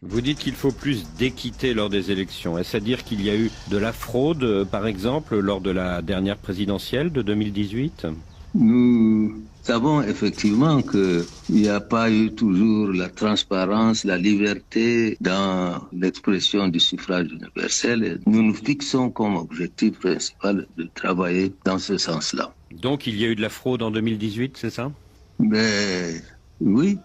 Vous dites qu'il faut plus d'équité lors des élections. Est-ce à dire qu'il y a eu de la fraude, par exemple, lors de la dernière présidentielle de 2018 ? Nous savons effectivement qu'il n'y a pas eu toujours la transparence, la liberté dans l'expression du suffrage universel. Et nous nous fixons comme objectif principal de travailler dans ce sens-là. Donc il y a eu de la fraude en 2018, c'est ça ? Mais oui.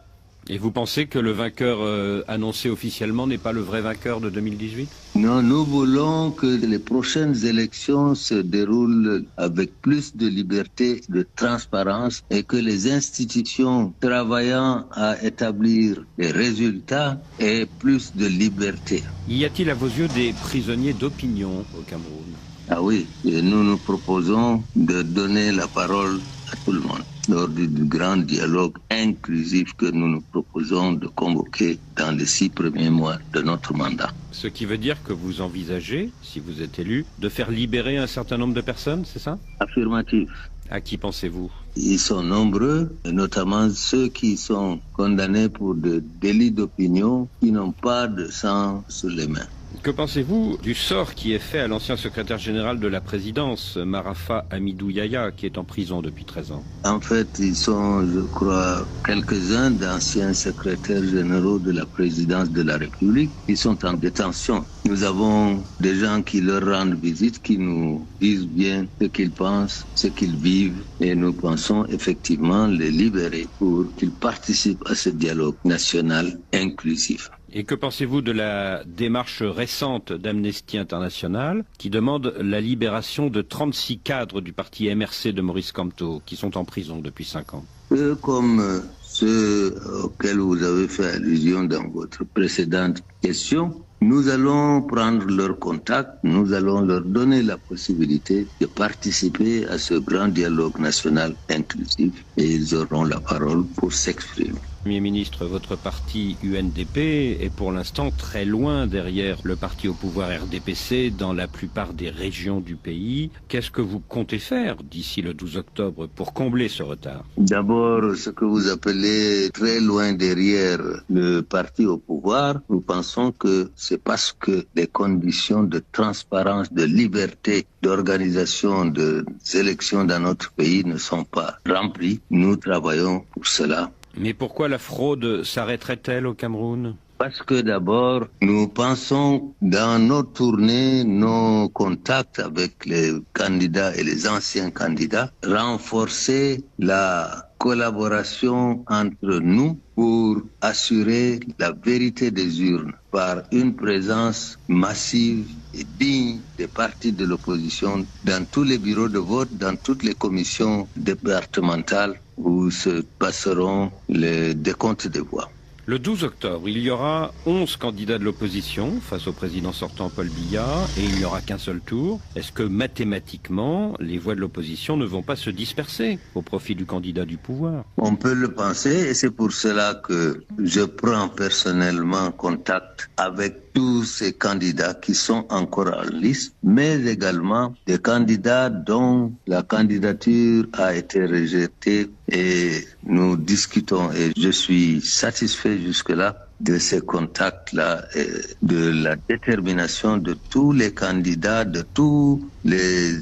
Et vous pensez que le vainqueur annoncé officiellement n'est pas le vrai vainqueur de 2018 ? Non, nous voulons que les prochaines élections se déroulent avec plus de liberté, de transparence et que les institutions travaillant à établir des résultats aient plus de liberté. Y a-t-il à vos yeux des prisonniers d'opinion au Cameroun ? Ah oui, et nous proposons de donner la parole à tout le monde lors du grand dialogue inclusif que nous proposons de convoquer dans les 6 premiers mois de notre mandat. Ce qui veut dire que vous envisagez, si vous êtes élu, de faire libérer un certain nombre de personnes, c'est ça ? Affirmatif. À qui pensez-vous ? Ils sont nombreux, notamment ceux qui sont condamnés pour des délits d'opinion qui n'ont pas de sang sur les mains. Que pensez-vous du sort qui est fait à l'ancien secrétaire général de la présidence, Marafa Hamidou Yahya, qui est en prison depuis 13 ans ? En fait, ils sont, je crois, quelques-uns d'anciens secrétaires généraux de la présidence de la République qui sont en détention. Nous avons des gens qui leur rendent visite, qui nous disent bien ce qu'ils pensent, ce qu'ils vivent, et nous pensons effectivement les libérer pour qu'ils participent à ce dialogue national inclusif. Et que pensez-vous de la démarche récente d'Amnesty International qui demande la libération de 36 cadres du parti MRC de Maurice Kamto qui sont en prison depuis 5 ans ? Eux, comme ceux auxquels vous avez fait allusion dans votre précédente question, nous allons prendre leur contact, nous allons leur donner la possibilité de participer à ce grand dialogue national inclusif et ils auront la parole pour s'exprimer. Premier ministre, votre parti UNDP est pour l'instant très loin derrière le parti au pouvoir RDPC dans la plupart des régions du pays. Qu'est-ce que vous comptez faire d'ici le 12 octobre pour combler ce retard ? D'abord, ce que vous appelez très loin derrière le parti au pouvoir, nous pensons que c'est parce que les conditions de transparence, de liberté, d'organisation des élections dans notre pays ne sont pas remplies. Nous travaillons pour cela. Mais pourquoi la fraude s'arrêterait-elle au Cameroun ? Parce que d'abord, nous pensons dans nos tournées, nos contacts avec les candidats et les anciens candidats, renforcer la collaboration entre nous pour assurer la vérité des urnes par une présence massive et digne des partis de l'opposition dans tous les bureaux de vote, dans toutes les commissions départementales où se passeront les décomptes des voix. Le 12 octobre, il y aura 11 candidats de l'opposition face au président sortant Paul Biya et il n'y aura qu'un seul tour. Est-ce que mathématiquement, les voix de l'opposition ne vont pas se disperser au profit du candidat du pouvoir ? On peut le penser et c'est pour cela que je prends personnellement contact avec tous ces candidats qui sont encore en liste, mais également des candidats dont la candidature a été rejetée et nous discutons et je suis satisfait jusque-là de ces contacts-là et de la détermination de tous les candidats, de tous les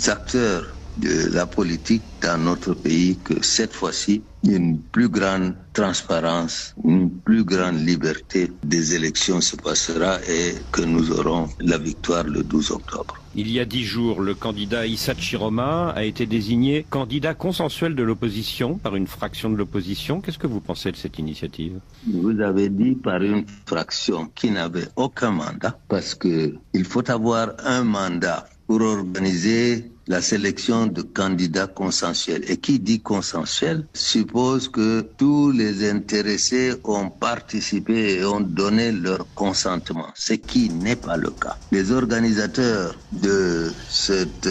acteurs de la politique dans notre pays que cette fois-ci, une plus grande transparence, une plus grande liberté des élections se passera et que nous aurons la victoire le 12 octobre. Il y a 10 jours, le candidat Issa Chiroma a été désigné candidat consensuel de l'opposition par une fraction de l'opposition. Qu'est-ce que vous pensez de cette initiative ? Vous avez dit par une fraction qui n'avait aucun mandat, parce que il faut avoir un mandat pour organiser la sélection de candidats consensuels. Et qui dit consensuel suppose que tous les intéressés ont participé et ont donné leur consentement, ce qui n'est pas le cas. Les organisateurs de cette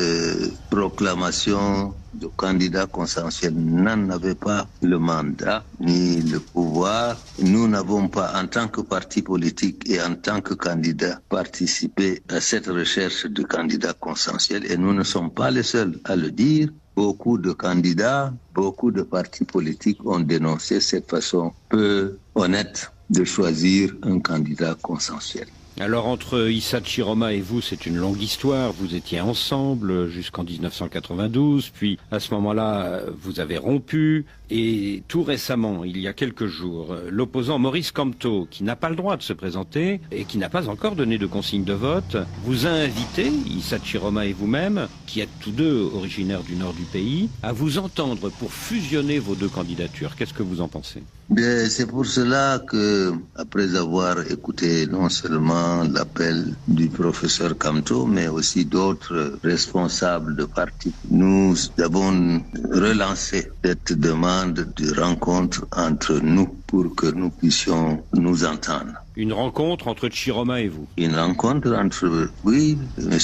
proclamation de candidats consensuels n'en avaient pas le mandat ni le pouvoir. Nous n'avons pas, en tant que parti politique et en tant que candidat, participé à cette recherche de candidats consensuels et nous ne sommes pas les seuls à le dire. Beaucoup de candidats, beaucoup de partis politiques ont dénoncé cette façon peu honnête de choisir un candidat consensuel. Alors entre Issa Chiroma et vous, c'est une longue histoire. Vous étiez ensemble jusqu'en 1992, puis à ce moment-là, vous avez rompu. Et tout récemment, il y a quelques jours, l'opposant Maurice Kamto, qui n'a pas le droit de se présenter et qui n'a pas encore donné de consigne de vote, vous a invité, Issa Chiroma et vous-même, qui êtes tous deux originaires du nord du pays, à vous entendre pour fusionner vos deux candidatures. Qu'est-ce que vous en pensez ? Bien, c'est pour cela que, après avoir écouté non seulement l'appel du professeur Kamto, mais aussi d'autres responsables de partis, nous avons relancé cette demande de rencontre entre nous pour que nous puissions nous entendre. Une rencontre entre Chiroma et vous? Une rencontre entre, oui, M.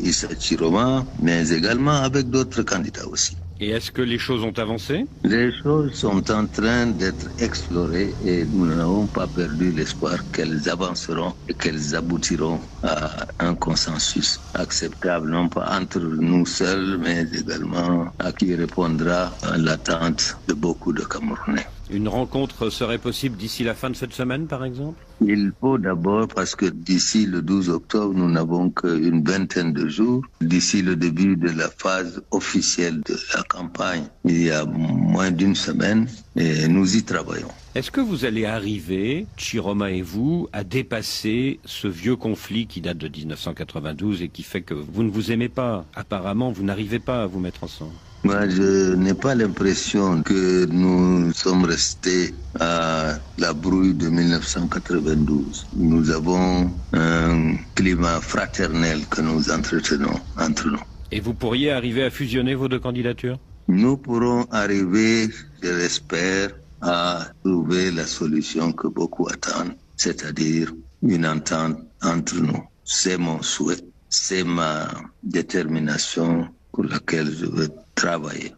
Issa Chiroma, mais également avec d'autres candidats aussi. Et est-ce que les choses ont avancé? Les choses sont en train d'être explorées et nous n'avons pas perdu l'espoir qu'elles avanceront et qu'elles aboutiront à un consensus acceptable, non pas entre nous seuls, mais également à qui répondra à l'attente de beaucoup de Camerounais. Une rencontre serait possible d'ici la fin de cette semaine, par exemple? Il faut d'abord, parce que d'ici le 12 octobre, nous n'avons qu'une vingtaine de jours. D'ici le début de la phase officielle de la campagne, il y a moins d'une semaine et nous y travaillons. Est-ce que vous allez arriver, Chiroma et vous, à dépasser ce vieux conflit qui date de 1992 et qui fait que vous ne vous aimez pas? Apparemment, vous n'arrivez pas à vous mettre ensemble. Moi, je n'ai pas l'impression que nous sommes restés à la brouille de 1992. Nous avons un climat fraternel que nous entretenons entre nous. Et vous pourriez arriver à fusionner vos deux candidatures? Nous pourrons arriver, je l'espère, à trouver la solution que beaucoup attendent, c'est-à-dire une entente entre nous. C'est mon souhait, c'est ma détermination pour laquelle je veux travailler.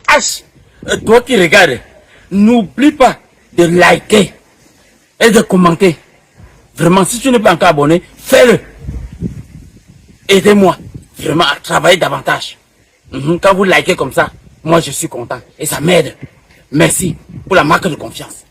H, toi qui regardes, n'oublie pas de liker et de commenter. Vraiment, si tu n'es pas encore abonné, fais-le. Aidez-moi vraiment à travailler davantage. Quand vous likez comme ça, moi je suis content et ça m'aide. Merci pour la marque de confiance.